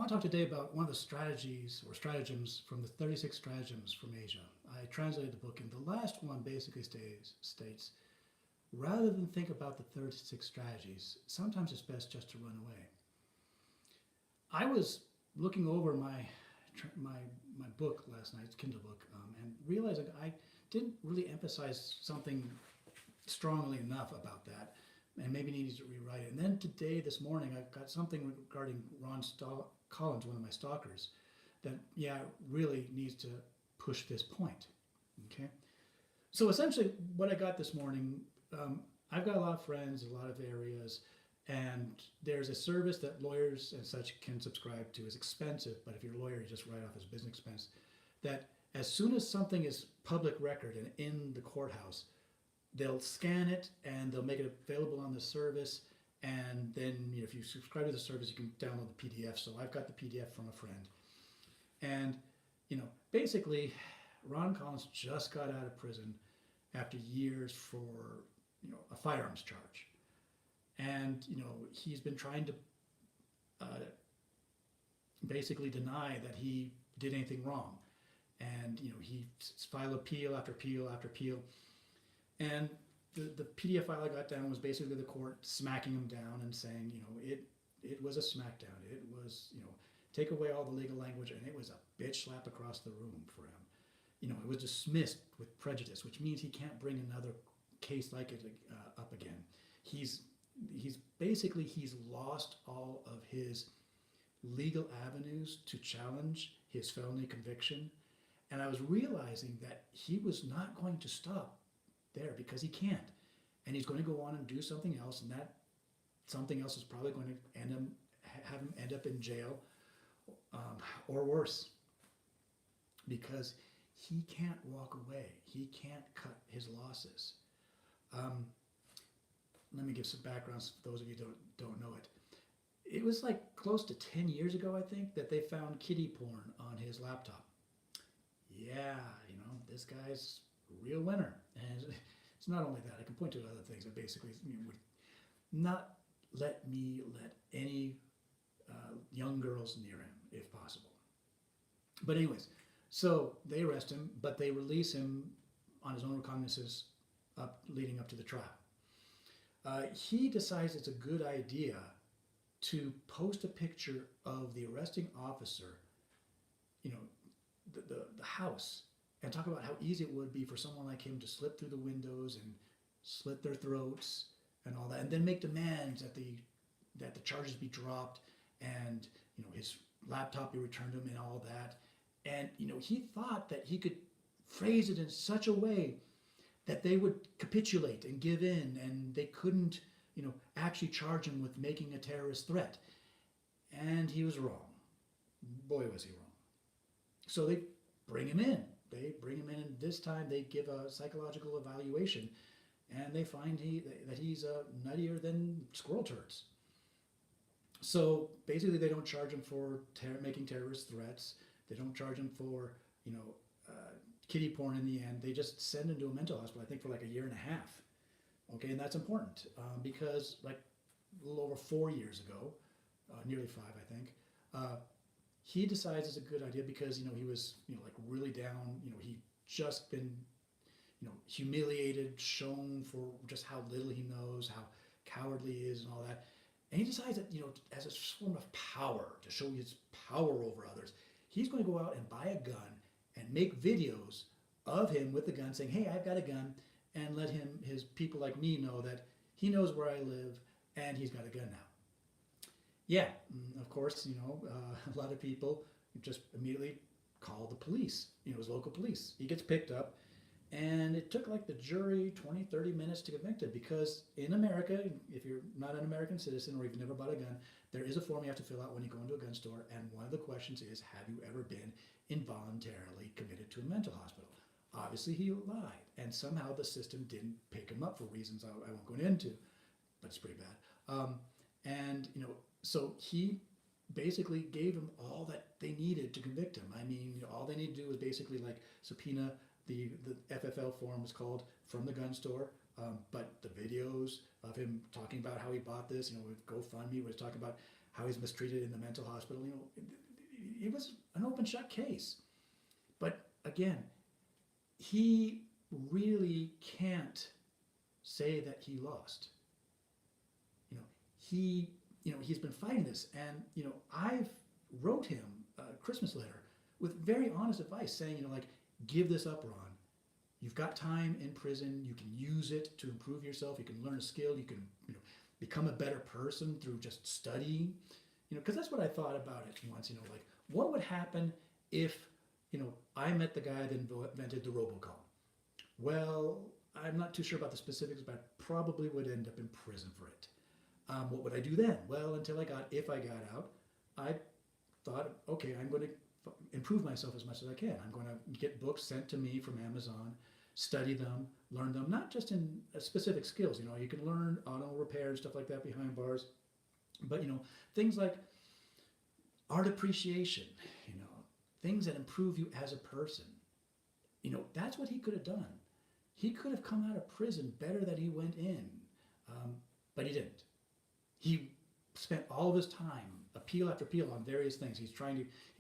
want to talk today about one of the strategies or stratagems from the 36 stratagems from Asia. I translated the book, and the last one basically states rather than think about the 36 strategies, sometimes it's best just to run away. I was looking over my book last night, Kindle book, and realizing I didn't really emphasize something strongly enough about that, and maybe needed to rewrite it. And then today, this morning, I got something regarding Ron Collins, one of my stalkers, that really needs to push this point. Okay, so essentially, what I got this morning, I've got a lot of friends in a lot of areas, and there's a service that lawyers and such can subscribe to. It's expensive, but if you're a lawyer, you just write off as business expense. That as soon as something is public record and in the courthouse, they'll scan it and they'll make it available on the service. And then if you subscribe to the service, you can download the PDF. So I've got the PDF from a friend. And basically, Ron Collins just got out of prison after years for a firearms charge. And he's been trying to basically deny that he did anything wrong. And he filed appeal after appeal after appeal. And the PDF file I got down was basically the court smacking him down and saying, it was a smackdown. It was, take away all the legal language, and it was a bitch slap across the room for him. It was dismissed with prejudice, which means he can't bring another case like it up again. He's lost all of his legal avenues to challenge his felony conviction. And I was realizing that he was not going to stop there because he can't. And he's going to go on and do something else, and that something else is probably going to have him end up in jail or worse, because he can't walk away. He can't cut his losses. Let me give some backgrounds for those of you who don't know it. It was like close to 10 years ago, I think, that they found kiddie porn on his laptop. Yeah, this guy's a real winner. And it's not only that, I can point to other things that basically would not let any young girls near him, if possible. But anyways, so they arrest him, but they release him on his own recognizances leading up to the trial. He decides it's a good idea to post a picture of the arresting officer, the house, and talk about how easy it would be for someone like him to slip through the windows and slit their throats and all that, and then make demands that the charges be dropped and his laptop be returned to him and all that. And he thought that he could phrase it in such a way that they would capitulate and give in, and they couldn't actually charge him with making a terrorist threat. And he was wrong. Boy, was he wrong. So they bring him in. And this time they give a psychological evaluation, and they find that he's nuttier than squirrel turds. So basically, they don't charge him for making terrorist threats. They don't charge him for kiddie porn in the end. They just send him to a mental hospital, I think, for like a year and a half. Okay, and that's important because like a little over 4 years ago, nearly 5, I think, he decides it's a good idea because he was like really down. He'd just been humiliated, shown for just how little he knows, how cowardly he is, and all that. And he decides that as a form of power, to show his power over others, he's going to go out and buy a gun and make videos of him with the gun, saying, "Hey, I've got a gun," and let his people like me know that he knows where I live and he's got a gun now. Yeah, of course, a lot of people just immediately call the police, his local police. He gets picked up, and it took like the jury 20, 30 minutes to convict him, because in America, if you're not an American citizen or you've never bought a gun, there is a form you have to fill out when you go into a gun store, and one of the questions is, have you ever been involuntarily committed to a mental hospital? Obviously, he lied, and somehow the system didn't pick him up for reasons I won't go into, but it's pretty bad. So he basically gave them all that they needed to convict him. I mean, all they need to do was basically like subpoena the FFL form was called from the gun store, but the videos of him talking about how he bought this, with GoFundMe, was talking about how he's mistreated in the mental hospital. It was an open shut case. But again, he really can't say that he lost. You know, he's been fighting this, and I've wrote him a Christmas letter with very honest advice, saying, give this up, Ron. You've got time in prison. You can use it to improve yourself. You can learn a skill. You can, become a better person through just studying. Because that's what I thought about it once. What would happen if, I met the guy that invented the robocall? Well, I'm not too sure about the specifics, but I probably would end up in prison for it. What would I do then? Well, if I got out, I thought, okay, I'm going to improve myself as much as I can. I'm going to get books sent to me from Amazon, study them, learn them, not just in specific skills. You can learn auto repair and stuff like that behind bars, but things like art appreciation, things that improve you as a person. That's what he could have done. He could have come out of prison better than he went in, but he didn't. He spent all of his time, appeal after appeal, on various things. He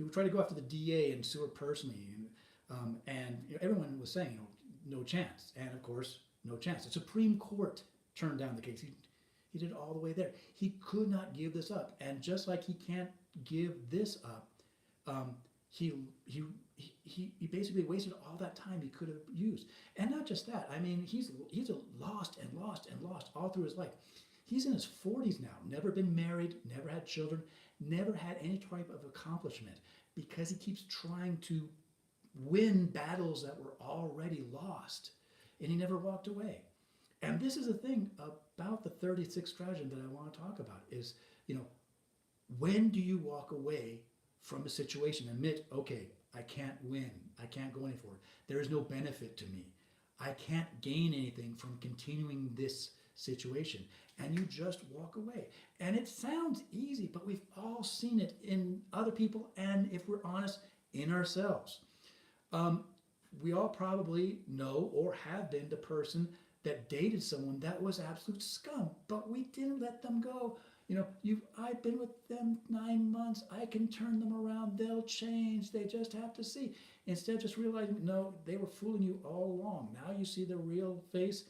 would try to go after the DA and sue her personally, and everyone was saying, no chance. And of course, no chance. The Supreme Court turned down the case. He did it all the way there. He could not give this up, and just like he can't give this up, he basically wasted all that time he could have used. And not just that. I mean, he's lost and lost and lost all through his life. He's in his 40s now, never been married, never had children, never had any type of accomplishment, because he keeps trying to win battles that were already lost, and he never walked away. And this is the thing about the 36 stratagem that I want to talk about is, when do you walk away from a situation? Admit, okay, I can't win. I can't go any forward. There is no benefit to me. I can't gain anything from continuing this situation. And you just walk away. And it sounds easy, but we've all seen it in other people, and if we're honest, in ourselves. We all probably know or have been the person that dated someone that was absolute scum, but we didn't let them go. I've been with them 9 months. I can turn them around. They'll change. They just have to see. Instead of just realizing, no, they were fooling you all along. Now you see the real face,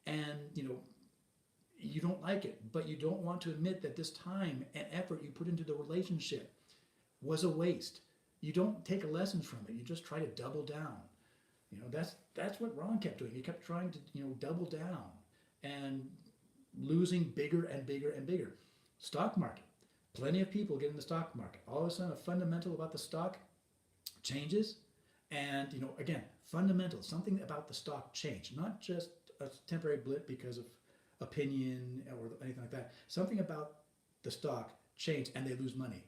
and you don't like it, but you don't want to admit that this time and effort you put into the relationship was a waste. You don't take lessons from it. You just try to double down. That's what Ron kept doing. He kept trying to, double down and losing bigger and bigger and bigger. Stock market. Plenty of people get in the stock market. All of a sudden, a fundamental about the stock changes. And, again, fundamental, something about the stock changed. Not just a temporary blip because of opinion or anything like that. Something about the stock changed, and they lose money.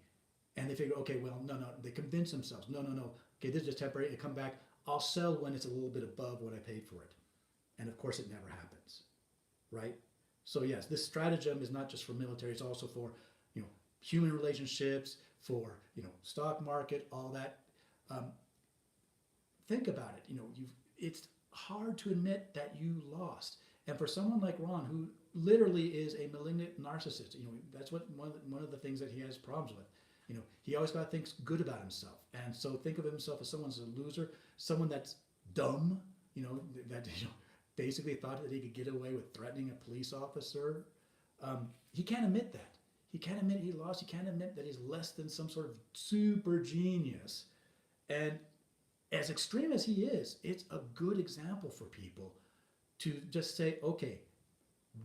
And they figure, okay, well, no. They convince themselves, no. Okay, this is just temporary. It come back. I'll sell when it's a little bit above what I paid for it. And of course, it never happens, right? So yes, this stratagem is not just for military. It's also for, human relationships, for, stock market, all that. Think about it. It's hard to admit that you lost. And for someone like Ron, who literally is a malignant narcissist, that's what one of the things that he has problems with. He always got to think good about himself. And so think of himself as someone who's a loser, someone that's dumb, that basically thought that he could get away with threatening a police officer. He can't admit that. He can't admit he lost. He can't admit that he's less than some sort of super genius. And as extreme as he is, it's a good example for people to just say, okay,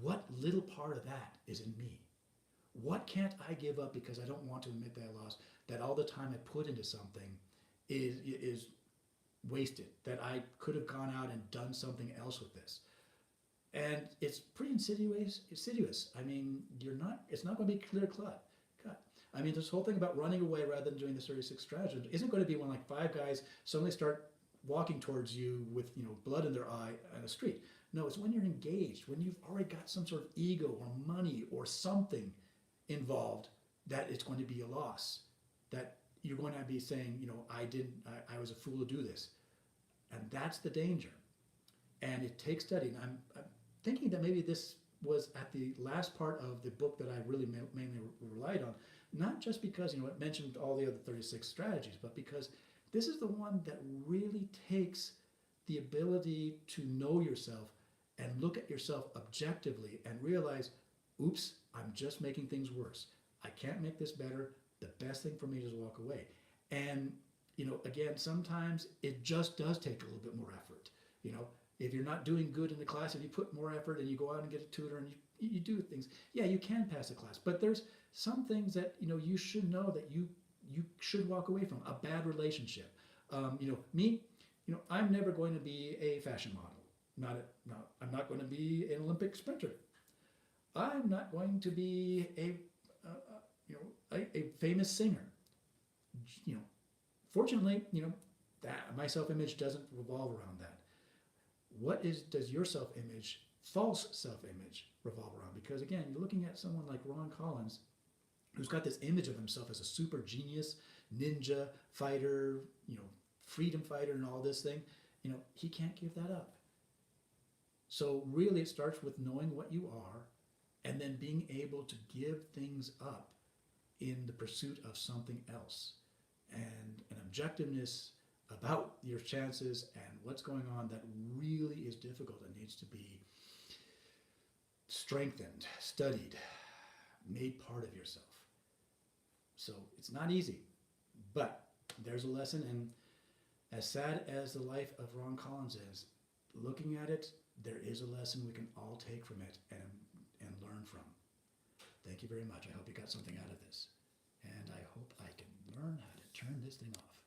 what little part of that is in me? What can't I give up because I don't want to admit that I lost, that all the time I put into something is wasted, that I could have gone out and done something else with this. And it's pretty insidious. I mean, it's not going to be clear cut. I mean, this whole thing about running away rather than doing the 36 stratagem isn't going to be when like 5 guys suddenly start walking towards you with, blood in their eye on the street. No, it's when you're engaged, when you've already got some sort of ego or money or something involved, that it's going to be a loss, that you're going to be saying, I was a fool to do this. And that's the danger. And it takes study. And I'm thinking that maybe this was at the last part of the book that I really mainly relied on, Not just because, it mentioned all the other 36 strategies, but because this is the one that really takes the ability to know yourself and look at yourself objectively and realize, oops, I'm just making things worse. I can't make this better. The best thing for me is to walk away. And, again, sometimes it just does take a little bit more effort. If you're not doing good in the class, if you put more effort and you go out and get a tutor and you do things, yeah, you can pass the class. But there's some things that, you should know that you should walk away from. A bad relationship. Me, I'm never going to be a fashion model. I'm not going to be an Olympic sprinter. I'm not going to be a famous singer. Fortunately, that my self-image doesn't revolve around that. Does your self-image, false self-image, revolve around? Because again, you're looking at someone like Ron Collins, who's got this image of himself as a super genius, ninja, fighter, freedom fighter and all this thing. He can't give that up. So really it starts with knowing what you are and then being able to give things up in the pursuit of something else. And an objectiveness about your chances and what's going on that really is difficult and needs to be strengthened, studied, made part of yourself. So it's not easy, but there's a lesson, and as sad as the life of Ron Collins is, looking at it, there is a lesson we can all take from it and learn from. Thank you very much. I hope you got something out of this, and I hope I can learn how to turn this thing off.